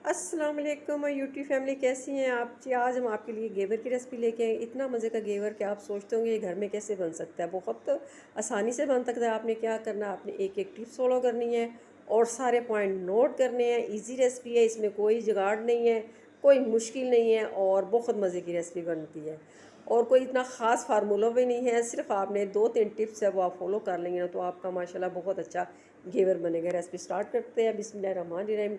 अस्सलाम वालेकुम YouTube family, कैसी हैं आप जी। आज हम आपके लिए घेवर की रेसिपी लेके आए। इतना मज़े का घेवर कि आप सोचते होंगे ये घर में कैसे बन सकता है। बहुत आसानी से बन सकता है। आपने क्या करना है, आपने एक एक टिप्स फॉलो करनी है और सारे पॉइंट नोट करने हैं। इजी रेसिपी है, इसमें कोई जुगाड़ नहीं है, कोई मुश्किल नहीं है और बहुत मज़े की रेसिपी बनती है। और कोई इतना ख़ास फार्मूला भी नहीं है, सिर्फ आपने 2-3 टिप्स है वो आप फॉलो कर लेंगे ना तो आपका माशाल्लाह बहुत अच्छा घेवर बनेगा। रेसिपी स्टार्ट करते हैं। बिस्मिल्लाहिर्रहमानिर्रहीम।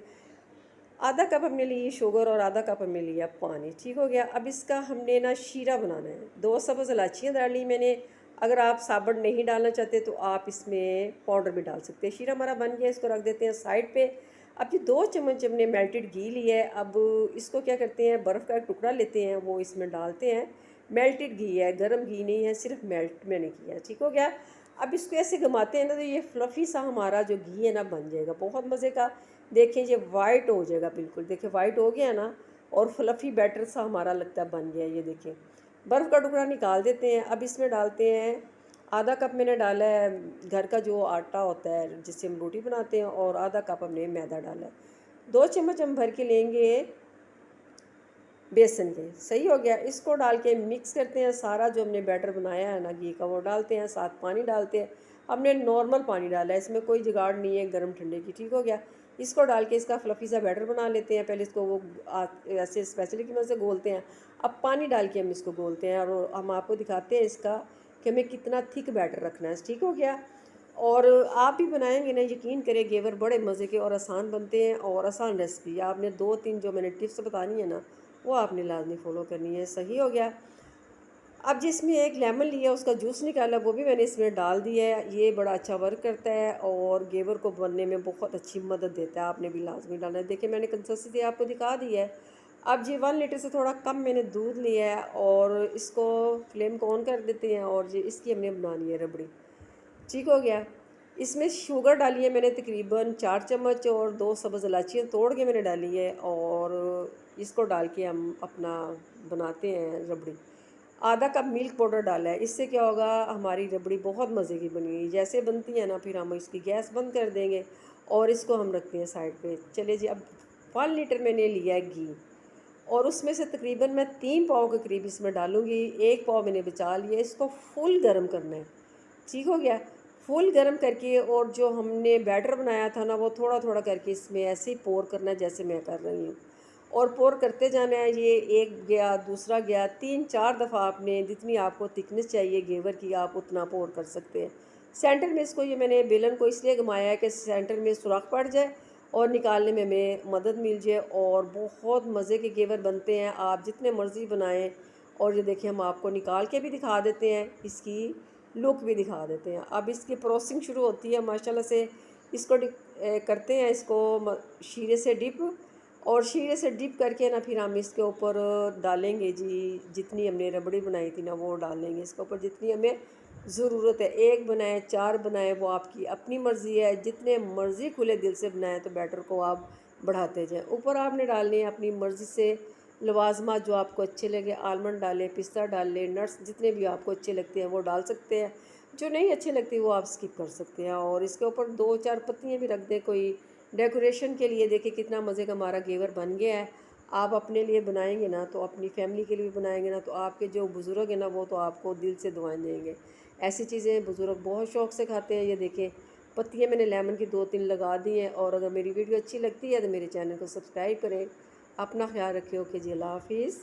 आधा कप हमने ली शुगर और आधा कप हमने लिया पानी। ठीक हो गया। अब इसका हमने ना शीरा बनाना है। 2 सब्ज़ इलायचियाँ डाली मैंने। अगर आप साबुत नहीं डालना चाहते तो आप इसमें पाउडर भी डाल सकते हैं। शीरा हमारा बन गया, इसको रख देते हैं साइड पे। अब ये 2 चम्मच हमने मेल्टेड घी लिया है। अब इसको क्या करते हैं, बर्फ़ का एक टुकड़ा लेते हैं, वो इसमें डालते हैं। मेल्टेड घी है, गर्म घी नहीं है, सिर्फ मेल्ट मैंने किया। ठीक हो गया। अब इसको ऐसे घुमाते हैं ना तो ये फ्लफ़ी सा हमारा जो घी है ना बन जाएगा, बहुत मज़े का। देखें ये वाइट हो जाएगा बिल्कुल। देखिए वाइट हो गया ना और फ्लफ़ी बैटर सा हमारा लगता है बन गया। ये देखें, बर्फ़ का टुकड़ा निकाल देते हैं। अब इसमें डालते हैं आधा कप मैंने डाला है घर का जो आटा होता है जिससे हम रोटी बनाते हैं, और आधा कप हमने मैदा डाला है। 2 चम्मच हम भर के लेंगे बेसन के। सही हो गया। इसको डाल के मिक्स करते हैं। सारा जो हमने बैटर बनाया है ना घी का वो डालते हैं, साथ पानी डालते हैं। हमने नॉर्मल पानी डाला है, इसमें कोई जुगाड़ नहीं है गर्म ठंडे की। ठीक हो गया। इसको डाल के इसका फ्लफ़ी सा बैटर बना लेते हैं। पहले इसको वो ऐसे स्पेशली की मदद से गोलते हैं। अब पानी डाल के हम इसको गोलते हैं और हम आपको दिखाते हैं इसका कि हमें कितना थिक बैटर रखना है। ठीक हो गया। और आप भी बनाएंगे ना, यकीन करें घेवर बड़े मज़े के और आसान बनते हैं। और आसान रेसिपी आपने 2-3 जो मैंने टिप्स बतानी है ना वो आपने लाजमी फ़ॉलो करनी है। सही हो गया। अब जिसमें एक लेमन लिया उसका जूस निकाला वो भी मैंने इसमें डाल दिया है। ये बड़ा अच्छा वर्क करता है और घेवर को बनने में बहुत अच्छी मदद देता है। आपने भी लाजमी डालना है। देखिए मैंने कंसिस्टेंसी आपको दिखा दी है। अब जी 1 लीटर से थोड़ा कम मैंने दूध लिया है और इसको फ्लेम को ऑन कर देते हैं और जी इसकी हमने बनानी है रबड़ी। ठीक हो गया। इसमें शुगर डाली है मैंने तकरीबन 4 चम्मच, और 2 सब्ज़ इलायचियाँ तोड़ के मैंने डाली है और इसको डाल के हम अपना बनाते हैं रबड़ी। आधा कप मिल्क पाउडर डाला है। इससे क्या होगा, हमारी रबड़ी बहुत मज़े की बनेगी। जैसे बनती है ना फिर हम इसकी गैस बंद कर देंगे और इसको हम रखते हैं साइड पे। चलिए जी, अब 1 लीटर मैंने लिया है घी और उसमें से तकरीबन मैं 3 पाव के करीब इसमें डालूँगी। 1 पाव मैंने बचा लिया। इसको फुल गर्म करना है। ठीक हो गया। फुल गर्म करके और जो हमने बैटर बनाया था ना वो थोड़ा थोड़ा करके इसमें ऐसे ही पोर करना है जैसे मैं कर रही हूँ। और पोर करते जाना है। ये एक गया, दूसरा गया, 3-4 दफ़ा आपने जितनी आपको थिकनेस चाहिए घेवर की आप उतना पोर कर सकते हैं। सेंटर में इसको ये मैंने बेलन को इसलिए घुमाया है कि सेंटर में सुराख पड़ जाए और निकालने में हमें मदद मिल जाए। और बहुत मज़े के घेवर बनते हैं, आप जितने मर्ज़ी बनाएं। और ये देखिए हम आपको निकाल के भी दिखा देते हैं, इसकी लुक भी दिखा देते हैं। अब इसकी प्रोसेसिंग शुरू होती है माशाल्लाह से। इसको करते हैं इसको शीरे से डिप, और शीरे से डिप करके ना फिर हम इसके ऊपर डालेंगे जी जितनी हमने रबड़ी बनाई थी ना वो डालेंगे इसके ऊपर जितनी हमें ज़रूरत है। 1 बनाए 4 बनाए वो आपकी अपनी मर्ज़ी है। जितने मर्ज़ी खुले दिल से बनाए तो बैटर को आप बढ़ाते जाएँ। ऊपर आपने डालने हैं अपनी मर्ज़ी से लवाजमा जो आपको अच्छे लगे। आलमंड डालें, पिस्ता डाल लें, नट्स जितने भी आपको अच्छे लगते हैं वो डाल सकते हैं। जो नहीं अच्छे लगते वो आप स्किप कर सकते हैं। और इसके ऊपर 2-4 पत्तियाँ भी रख दें कोई डेकोरेशन के लिए। देखिए कितना मज़े का हमारा घेवर बन गया है। आप अपने लिए बनाएंगे ना तो अपनी फैमिली के लिए भी बनाएंगे ना तो आपके जो बुज़ुर्ग हैं ना वो तो आपको दिल से दुआएं देंगे। ऐसी चीज़ें बुज़ुर्ग बहुत शौक़ से खाते हैं। ये देखें पत्तियाँ मैंने लेमन की 2-3 लगा दी हैं। और अगर मेरी वीडियो अच्छी लगती है तो मेरे चैनल को सब्सक्राइब करें। अपना ख्याल रखिए। ओके जी, अल्लाह हाफिज़।